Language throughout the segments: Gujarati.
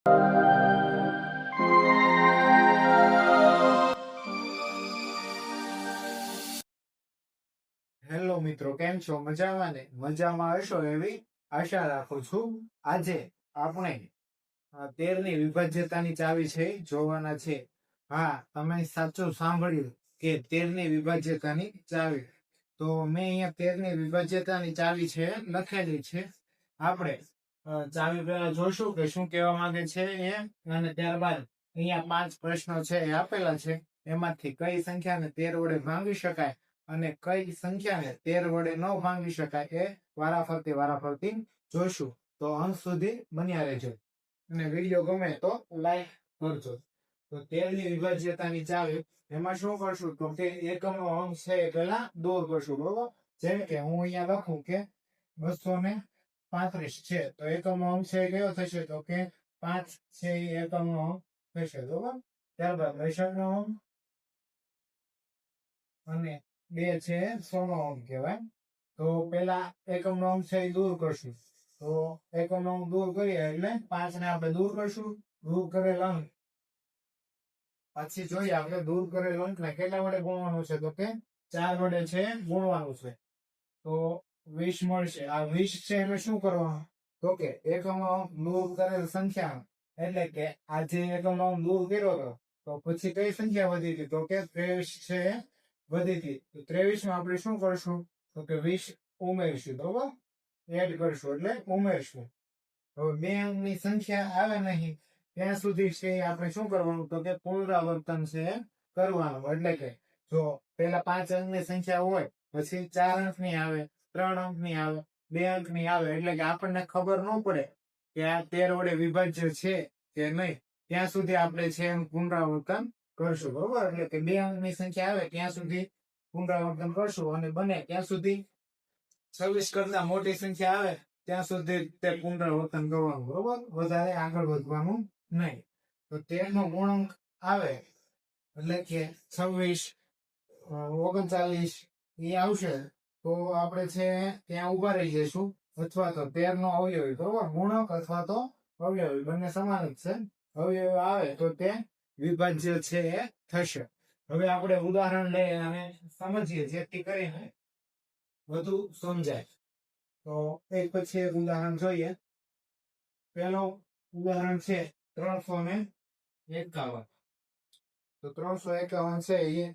હેલો મિત્રો, કેમ છો? મજામાં ને? મજામાં હશો એવી આશા રાખું છું. આજે આપણે 13ની વિભાજ્યતાની ચાવી છે જોવાના છે. હા, તમે સાચું સાંભળ્યું કે 13ની વિભાજ્યતાની ચાવી. તો મેં અહીંયા 13ની વિભાજ્યતાની ચાવી છે લખેલી છે. આપણે ચાવી પહેલા જોશું કે શું કહેવા માંગે છે એ, અને ત્યારબાદ અહીંયા 5 પ્રશ્નો છે એ આપેલા છે. એમાંથી કઈ સંખ્યાને 13 વડે ભાંગી શકાય અને કઈ સંખ્યાને 13 વડે ન ભાંગી શકાય એ વારાફરતી જોઈશું. તો અંત સુધી બન્યા રહેજો અને વિડીયો ગમે તો લાઈક કરજો. તો 13ની વિભાજ્યતાની ચાવી એમાં શું કરશું તો કે એકમનો અંક છે એ પહેલા દૂર કરશું. બરોબર, જેમ કે હું અહીંયા લખું કે 235 છે, તો એકમનો અંક છે એ કયો થશે તો કે 5 છે એ એકમનો અંક થશે. બરોબર, ત્યારબાદ દશકનો અંક અને 2 છે 100 નો અંક કહેવાય. તો પેલા એકમનો અંક છે એ દૂર કરશું. તો એકમનો અંક દૂર કરીએ એટલે 5 ને આપણે દૂર કરશું. દૂર કરેલ અંક પછી જોઈએ આપણે દૂર કરેલ અંકને કેટલા વડે ગુણવાનું છે તો કે 4 વડે છે ગુણવાનું છે. તો 20 મળશે. આ 20 છે એટલે શું કરવાનું તો કે એકમનો અંક દૂર કરેલ સંખ્યા, એટલે કે આ જે એકમનો અંક દૂર કર્યો હતો તો પછી કઈ સંખ્યા વધી હતી તો કે 23 છે વધી હતી. તો 23 માં આપણે શું કરશું તો કે 20 ઉમેરશું. બરોબર, એડ કરશું એટલે ઉમેરશું. હવે બે અંકની સંખ્યા આવે નહીં ત્યાં સુધી છે આપણે શું કરવાનું તો કે પુનરાવર્તન છે કરવાનું. એટલે કે જો પેલા 5 અંકની સંખ્યા હોય પછી 4 અંકની આવે, 3 અંકની આવે, 2 અંકની આવે, એટલે કે આપણને ખબર ન પડે કે આ 13 વડે વિભાજ્ય છે કે નહીં, ત્યાં સુધી આપણે છે એનું પુનરાવર્તન કરશું. બરોબર, એટલે કે 2 અંકની સંખ્યા આવે ત્યાં સુધી પુનરાવર્તન કરશું અને બને ત્યાં સુધી 26 કરતા મોટી સંખ્યા આવે ત્યાં સુધી તે પુનરાવર્તન કરવાનું. બરોબર, વધારે આગળ વધવાનું નહીં. તો 13 નો ગુણાંક આવે એટલે કે 26, 39 એ આવશે તો આપણે છે ત્યાં ઉભા રહી જઈશું. અથવા તો 13 નો અવયવી, બરોબર, ગુણક અથવા તો અવયવી બંને સમાન જ છે. અવયવી આવે તો તે વિભાજ્ય છે એ થશે. હવે આપણે ઉદાહરણ લઈએ અને સમજીએ જેથી કરીને વધુ સમજાય. તો એક પછી એક ઉદાહરણ જોઈએ. પેલું ઉદાહરણ છે 351. તો 351 છે એ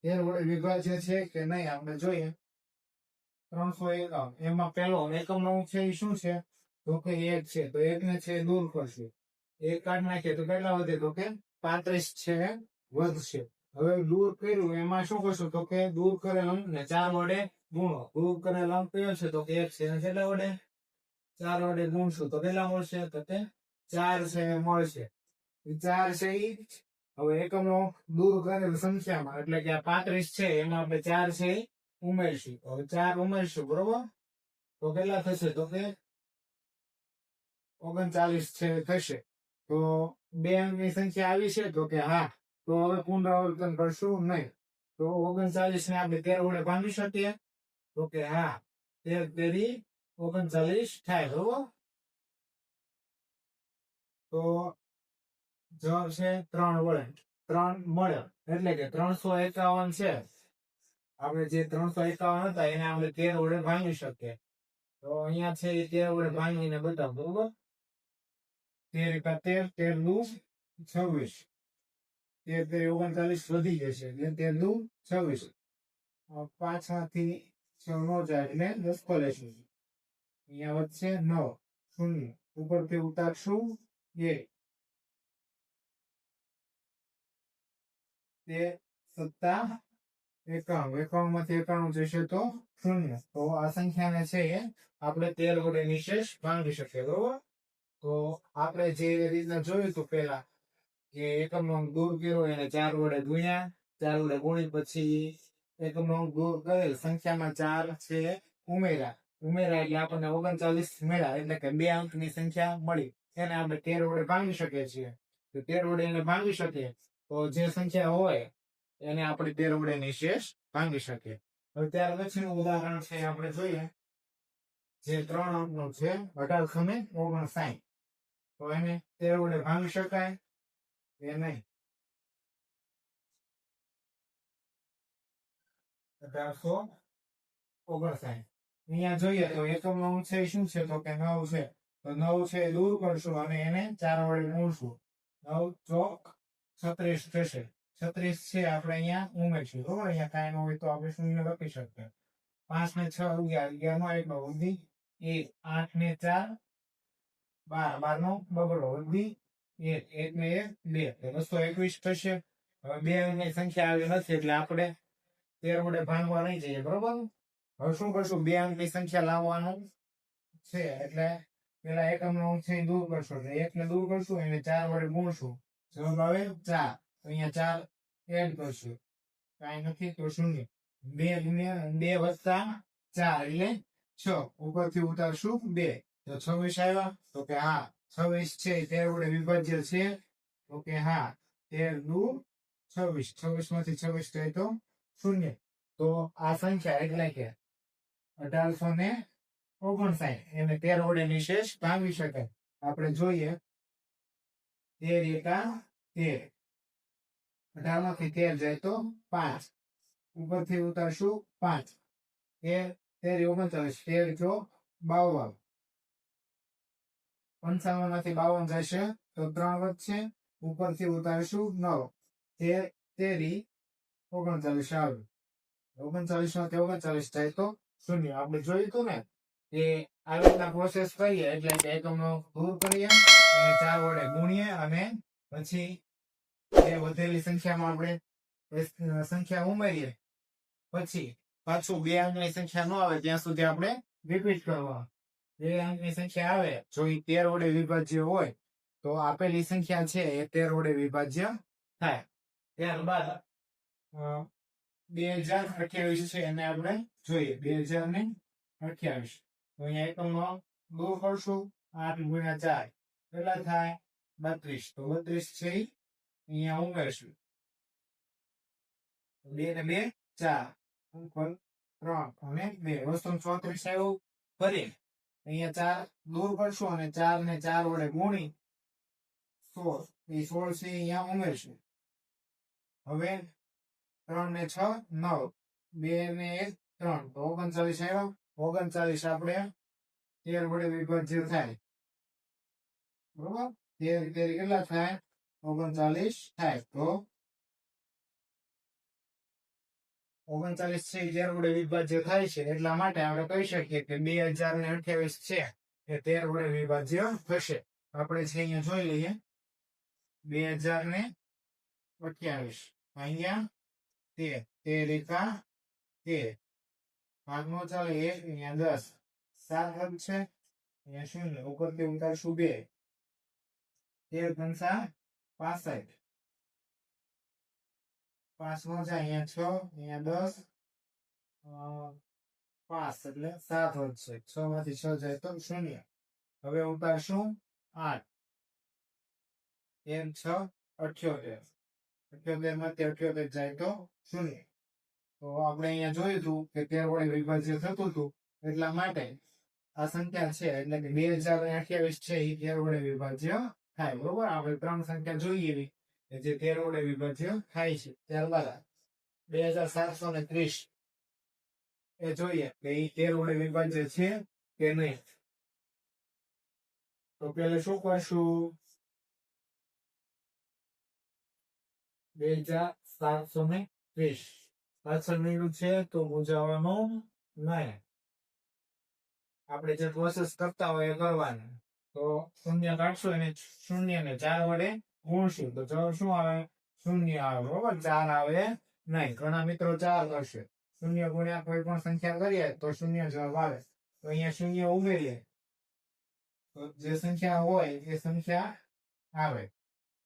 13 વડે વિભાજ્ય છે કે નહીં આપણે જોઈએ. 351 એમાં પેલો એકમનો અંક છે એ શું છે તો કે 1 છે. તો 1 ને છે દૂર કરશું. 1 કાઢી નાખીએ તો કેટલા વધે તો કે 35 છે વધશે. હવે દૂર કર્યું એમાં શું કરશું તો કે દૂર કરેલ અંકને 4 વડે ગુણો. દૂર કરેલ અંક કયો છે તો કે 1 છે. કેટલા વડે 4 વડે ગુણશું તો કેટલા મળશે તો કે 4 છે મળશે. 4 છે ઈ હવે એકમનો દૂર કરેલ સંખ્યામાં, એટલે કે આ 35 છે એમાં આપણે 4 છે ઉમેરશું. હવે 4 ઉમેરશું. બરોબર, તો કેટલા થશે તો કે 39 છે થશે. તો 2 અંકની સંખ્યા આવી છે તો કે હા. તો હવે પુનરાવર્તન કરશું નહીં. તો 39 ને આપણે 13 વડે ભાંગી શકીએ તો કે હા. 13 39 થાય. બરોબર, તો જવાબ છે 3 વડે 3 મળે. એટલે કે 351 છે. આપણે જે 351 હતા એને આપણે 13 વડે ભાંગી શકીએ. તો અહીંયા છે એ 13 વડે ભાંગીને બતાવો. બરોબર, 13 એકા 13, 13 દુ 26, 13 39 વધી જશે એટલે 13 દુ 26. પાછળથી 6 નો જાય એટલે 10 લેશું. અહીંયા વધશે 9, 0 ઉપરથી ઉતારશું 1, તે 7 51 માંથી 91 જશે તો 0. તો આ સંખ્યાને છે એ આપણે 13 વડે નિશેષ ભાંગી શકીએ. બરોબર, તો આપણે જે રીતના જોયું હતું પેલા કે એકમનો અંક દૂર કર્યો એને 4 વડે ગુણ્યા, 4 વડે ગુણી પછી એકમનો અંક દૂર કરેલ સંખ્યામાં 4 છે ઉમેર્યા એટલે આપણને 39 મળ્યા. એટલે કે 2 અંકની સંખ્યા મળી. એને આપણે 13 વડે ભાંગી શકીએ છીએ. તો 13 વડે એને ભાંગી શકીએ તો જે સંખ્યા હોય એને આપણે 13 વડે નિશેષ ભાંગી શકીએ. હવે ત્યાર પછીનું ઉદાહરણ છે આપણે જોઈએ જે 3 અંકનું છે 1859. તો તો એને 13 વડે ભાંગી શકાય એ નહીં. 1859. અહીંયા જોઈએ તો એકમ નો અંક છે શું છે તો કે 9 છે. તો 9 છે એ દૂર કરશું અને એને 4 વડે ગુણશું. 9 ચોક 36 થશે. 36 છે આપણે અહીંયા ઉમેરશું. બરોબર, અહીંયા કાંઈ ન હોય તો આપણે શૂન્ય લખી શકીએ. 5 ને 6 11, 11 નો એકડો વધી 1, 8 ને 4 12, 12 નો બગડો વધી 1, 1 ને 1 2, 221 થશે. હવે બે અંકની સંખ્યા આવી નથી એટલે આપણે 13 વડે ભાંગવા નહીં જઈએ. બરોબર, હવે શું કરશું, બે અંકની સંખ્યા લાવવાનું છે એટલે પેલા એકમ નો અંક છે એ દૂર કરશું. એટલે 1 ને દૂર કરશું, એને 4 વડે ગુણશું. જવાબ આવે 4. તો અહીંયા 4 એડ કરશું, કાંઈ નથી તો શૂન્ય. 2 ગુણ્યા 2 વત્તા 4 એટલે 6. ઉપરથી ઉતારશું 2 તો 26 આવ્યા. તો કે હા 26 છે 13 વડે વિભાજ્ય છે. તો કે હા 13 દુ 26. 26 માંથી 26 જાય તો શૂન્ય. તો આ સંખ્યા એટલે કે 1859 એને 13 વડે નિશેષ ભાંગી શકાય. આપણે જોઈએ 13 એકા 13. 18 માંથી 13 જાય તો 5. ઉપરથી ઉતારશું 5. 13 39, 13 જો 52. 55 માંથી 52 જશે તો 3 વધશે. ઉપરથી ઉતારશું 9. 13 39 આવે. 39 માંથી 39 જાય તો શૂન્ય. આપણે જોયું હતું ને કે આવી રીતના પ્રોસેસ કરીએ એટલે કે એકમનો દૂર કરીએ અને 4 વડે ગુણીએ અને પછી એ વધેલી સંખ્યામાં આપણે સંખ્યા ઉમેરીએ. પછી પાછું બે અંકની સંખ્યા ન આવે ત્યાં સુધી આપણે રિપીટ કરવા. બે અંકની સંખ્યા આવે જો એ 13 વડે વિભાજ્ય હોય તો આપેલી સંખ્યા છે એ 13 વડે વિભાજ્ય થાય. ત્યારબાદ 2028 છે એને આપણે જોઈએ. 2028 તો અહીંયા એકમનો દૂર કરશું. 8 ગુણ્યા 4 કેટલા થાય 32. તો 32 છે અહીંયા ઉમેરશું. 2 ને 2 4 3 અને 2 234 આવ્યું. ફરી અહીંયા 4 દૂર કરશું અને 4 ને 4 વડે ગુણી 16. એ 16 છે અહીંયા ઉમેરશું. હવે 3 ને 6 9, 2 ને 1 3 તો 39 આવ્યા. 39 આપણે 13 વડે વિભાજ્ય થાય. બરોબર, 13 કેટલા થાય 39 થાય. તો 39 છે 13 વડે વિભાજ્ય થાય છે એટલા માટે આપણે કહી શકીએ કે 2028 છે એ 13 વડે વિભાજ્ય થશે. આપણે છે અહીંયા જોઈ લઈએ 2028 અહીંયા 13 એકા 13 ભાગ નો ચાલે 1 અહીંયા 10 7 હદ છે અહીંયા શૂન્ય. ઉપરથી ઉતારશું 2. 13 પંચા 65. 5 નો જાય અહીંયા 6 અહીંયા 10 5 એટલે 7 વધશે. 6 માંથી 6 જાય તો શૂન્ય. હવે ઉતારશું 8. 1 6 78. 78 માંથી 78 જાય તો શૂન્ય. તો આપણે અહીંયા જોયું હતું કે 13 વડે વિભાજ્ય થતું હતું એટલા માટે આ સંખ્યા છે એટલે કે 2028 છે એ 13 વડે વિભાજ્ય થાય. બરોબર, આપણે 3 સંખ્યા જોઈએ એવી જે 13 વડે વિભાજ્ય થાય છે. ત્યારબાદ 2730 એ જોઈએ કે એ 13 વડે વિભાજ્ય છે કે નહીં. તો પેલે શું કરશું 2730 પાછળ નીકળ્યું છે તો મૂંઝાવાનું નહીં. આપણે જે પ્રોસેસ કરતા હોય એ કરવાની. તો શૂન્ય કાઢશું અને શૂન્ય ને 4 વડે ગુણશું તો જવાબ શું આવે શૂન્ય આવે. બરોબર, 4 આવે નહીં. ઘણા મિત્રો 4 કરશે. શૂન્ય ગુણ્યા કોઈ પણ સંખ્યા કરીએ તો શૂન્ય જવાબ આવે. તો અહીંયા શૂન્ય ઉમેરીએ તો જે સંખ્યા હોય એ સંખ્યા આવે.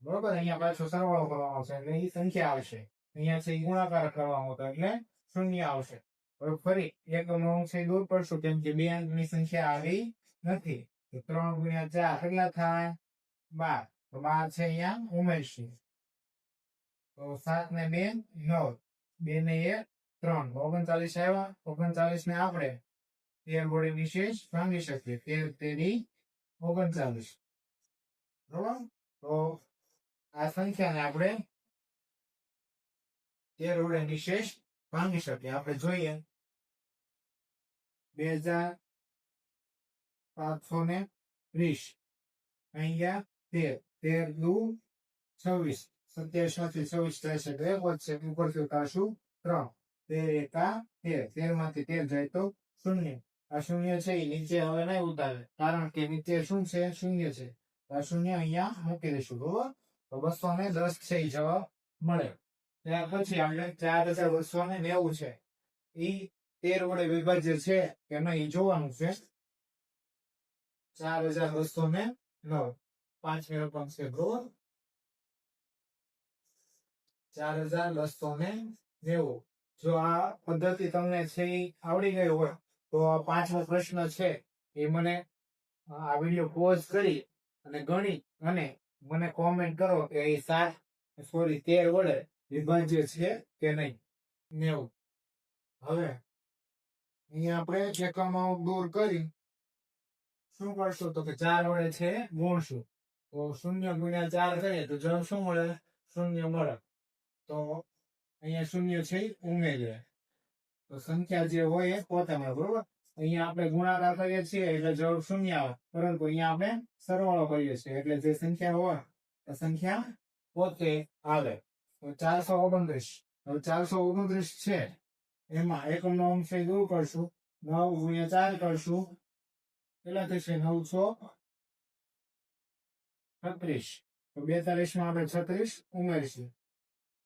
બરોબર, અહીંયા પાછો સરવાળો કરવામાં આવશે એટલે એ સંખ્યા આવશે. અહીંયા છે ગુણાકાર કરવામાં આવતો એટલે શૂન્ય આવશે. હવે ફરી એકમનો અંક છે દૂર કરશું કેમ કે બે અંકની સંખ્યા આવી નથી. તો 3 ગુણ્યા 4 કેટલા થાય 12. તો 12 છે અહીંયા ઉમેરશું. તો 7 ને 2 9, 2 ને 1 3 39 આવ્યા. 39 ને આપણે 13 વડે વિશેષ ભાંગી શકીએ. 13 તેરી 39. બરોબર. તો આ સંખ્યાને આપણે 13 વડે નિશેષ ભાંગી શકીએ. આપણે જોઈએ 2520 અહીંયા 13, 13 દુ 26, 27 માંથી 26 જાય છે તો એક વધશે, ઉપરથી ઉતારશું 3, 13 એકા 13, 13 માંથી 13 જાય તો શૂન્ય. આ શૂન્ય છે એ નીચે હવે નહીં ઉતારે, કારણ કે નીચે શું છે? શૂન્ય છે. આ શૂન્ય અહીંયા મૂકી દઈશું. બરોબર. તો 210 છે એ જવાબ મળે. ત્યાર પછી આપણે 4290 છે એ 13 વડે વિભાજ્ય છે કે નહીં જોવાનું છે. 4209 પાંચમી રકમ છે. બરોબર. 4290. જો આ પદ્ધતિ તમને છે આવડી ગઈ હોય તો આ પાંચમો પ્રશ્ન છે એ મને આ વિડીયો પોઝ કરી અને ગણી અને મને કોમેન્ટ કરો કે એ 13 વડે વિભાજ્ય છે કે નહીં. 90. હવે અહીંયા આપણે એકમો દૂર કરી શું કરશું તો કે 4 વડે છે ગુણશું. તો 0 ગુણ્યા 4 કરીએ તો જવાબ શું મળે? 0 મળે. તો અહીંયા 0 છે ઉમેરીએ તો સંખ્યા જે હોય એ પોતે મળે. બરોબર. અહીંયા આપણે ગુણાકાર કરીએ છીએ એટલે જવાબ 0 આવે, પરંતુ અહીંયા આપણે સરવાળો કરીએ છીએ એટલે જે સંખ્યા હોય એ સંખ્યા પોતે આવે. તો 429. હવે 429 છે એમાં એકમનો અંશ દૂર કરશું. 9 ગુણ્યા 4 કરશું કેટલા થશે? 936. તો 42 માં આપણે 36 ઉમેરીશું.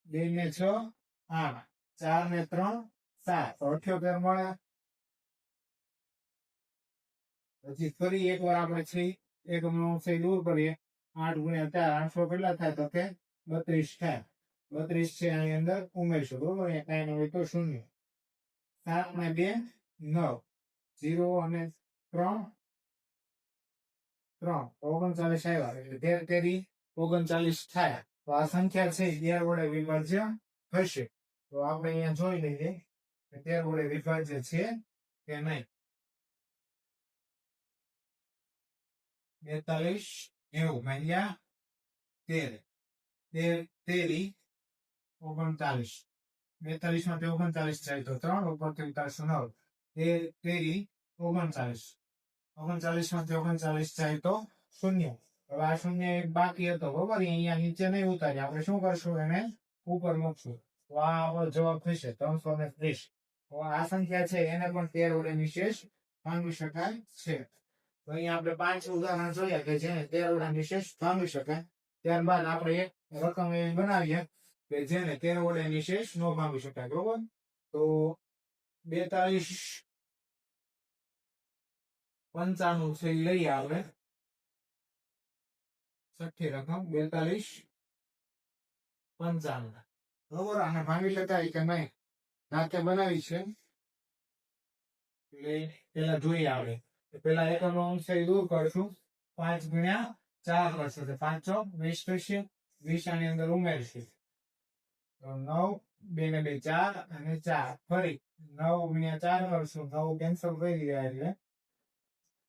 2 ને 6 8, 4 ને 3 7, 78 મળે. પછી ફરી એકવાર આપણે છે એકમનો અંશ દૂર કરીએ. 8 ગુણ્યા 4 800 કેટલા થાય તો કે 32 થાય. 32 છે આની અંદર ઉમેરશું. બરોબર. કઈ ન હોય તો 0. 7 ને 2 9, 0 અને 3 39 આવ્યા એટલે 13 39 થાય. તો આ સંખ્યા છે 13 વડે વિભાજ્ય થશે. તો આપણે અહીંયા જોઈ લઈએ કે 13 વડે વિભાજ્ય છે કે નહીં. 42 એવું ભાગ્યા 13, 13 39. 42 માંથી 39 જાય તો 3, ઉપરથી ઉતારશું 9. 13 39. 39 માંથી 39 જાય તો 0. હવે આ 0 એક બાકી હતો. બરોબર. અહીંયા નીચે નહીં ઉતારીએ, આપણે શું કરશું? એને ઉપર મૂકશું. તો આ આપણો જવાબ થશે 330. તો આ સંખ્યા છે એને પણ 13 વડે નિશેષ ભાંગી શકાય છે. તો અહીંયા આપણે 5 ઉદાહરણ જોયા કે જેને 13 વડે નિશેષ ભાંગી શકાય. ત્યારબાદ આપણે એક રકમ એવી બનાવીએ કે જેને 13 વડે નિશેષ ન ભાંગી શકાય. બરોબર. તો 42 95 છે લઈએ આપણે. છઠ્ઠી રકમ 42 95. બરોબર. આને ભાંગી શકાય કે નહીં જાતે બનાવી છે એટલે પેલા જોઈએ આપણે. પેલા એકમનો અંશ દૂર કરશું. 5 ગુણ્યા 4 કરશું તો 5 ચોક 20 થશે. 20 આની અંદર ઉમેરશું તો 9, 2 ને 2 4 અને 4. ફરી 9 ગુણ્યા 4 કરશું. 9 કેન્સલ કરી રહ્યા એટલે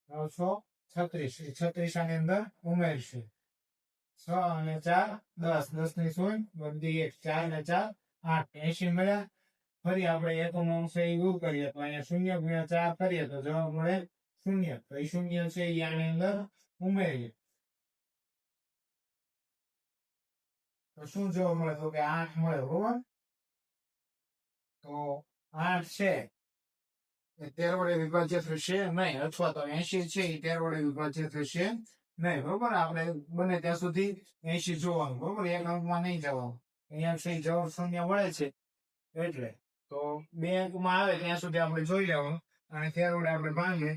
936. 36 આની અંદર ઉમેરશું. 6 અને 4 10, 10 ની 0 બધી 1, 4 ને 4 8, 80 મળ્યા. ફરી આપણે એકમનો અંશ દૂર કરીએ તો અહીંયા 0 ગુણ્યા 4 કરીએ તો જવાબ મળે 0. તો એ 0 છે એ આની અંદર ઉમેરીએ તો શું જવાબ મળે તો કે 8 મળે. બરોબર. તો 8 છે એ 13 વડે વિભાજ્ય થશે નહીં, અથવા તો 80 છે એ 13 વડે વિભાજ્ય થશે નહીં. બરોબર. આપણે બને ત્યાં સુધી 80 જોવાનું. બરોબર. એક અંકમાં નહીં જવાનું. અહીંયા છે જવાબ 0 મળે છે એટલે તો 2 અંકમાં આવે ત્યાં સુધી આપણે જોઈ લેવાનું અને 13 વડે આપણે ભાંગીએ.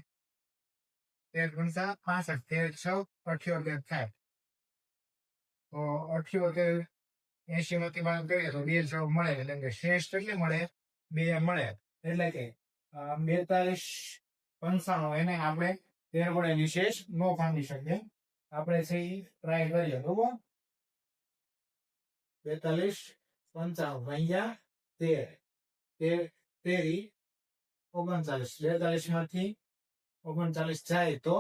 13 × 65, 13 × 6 78 થાય. તો 78 80 માંથી બાદ કરીએ તો 2 જવાબ મળે એટલે કે શ્રેષ્ઠ કેટલી મળે? 2 મળે. એટલે કે 42 95 એને આપણે 13 વડે નિશેષ ન ભાંગી શકીએ. આપણે છે એ ટ્રાય કરીએ. બરોબર. 42 95 ભાગ્યા 13, 13 39. 42 માંથી 39 જાય તો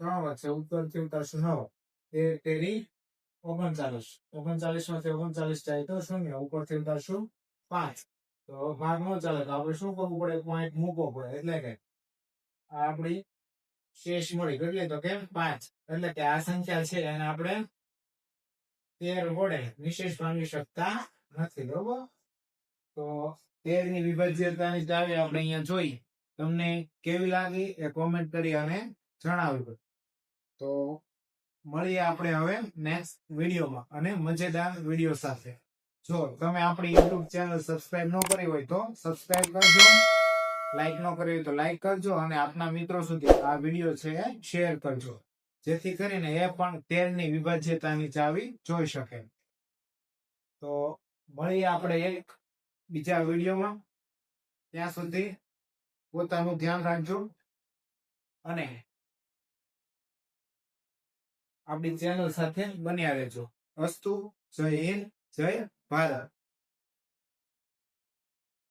3 વધશે, ઉપરથી ઉતારશું 9, 13 તેરી 39, 39 માંથી 39 જાય તો શૂન્ય, ઉપરથી ઉતારશું 5, તો ભાગ ન ચાલે તો આપણે શું કરવું પડે? પોઈન્ટ મૂકવો પડે, એટલે કે આ આપણી શેષ મળી કેટલી? તો કે 5, એટલે કે આ સંખ્યા છે એને આપણે 13 વડે નિશેષ ભાંગી શકતા નથી, બરોબર? તો 13 ની વિભાજ્યતાની ચાવી આપણે અહીંયા જોઈ, તમને કેવી લાગી એ કોમેન્ટ કરી અને જણાવજો. તો મળીએ આપણે હવે નેક્સ્ટ વિડીયોમાં અને મજેદાર વિડીયો સાથે. જો તમે આપણી YouTube ચેનલ સબસ્ક્રાઇબ ન કરી હોય તો સબસ્ક્રાઇબ કરજો, લાઈક ન કરી હોય તો લાઈક કરજો અને આપના મિત્રો સુધી આ વિડીયો છે એ શેર કરજો, જેથી કરીને એ પણ 13 ની વિભાજ્યતાની ચાવી જોઈ શકે. તો મળીએ આપણે એક બીજા વિડીયોમાં. ત્યાં સુધી પોતાનું ધ્યાન રાખજો અને આપણી ચેનલ સાથે બન્યા રહેજો. અસ્તુ. જય હિન્દ, જય ભારત.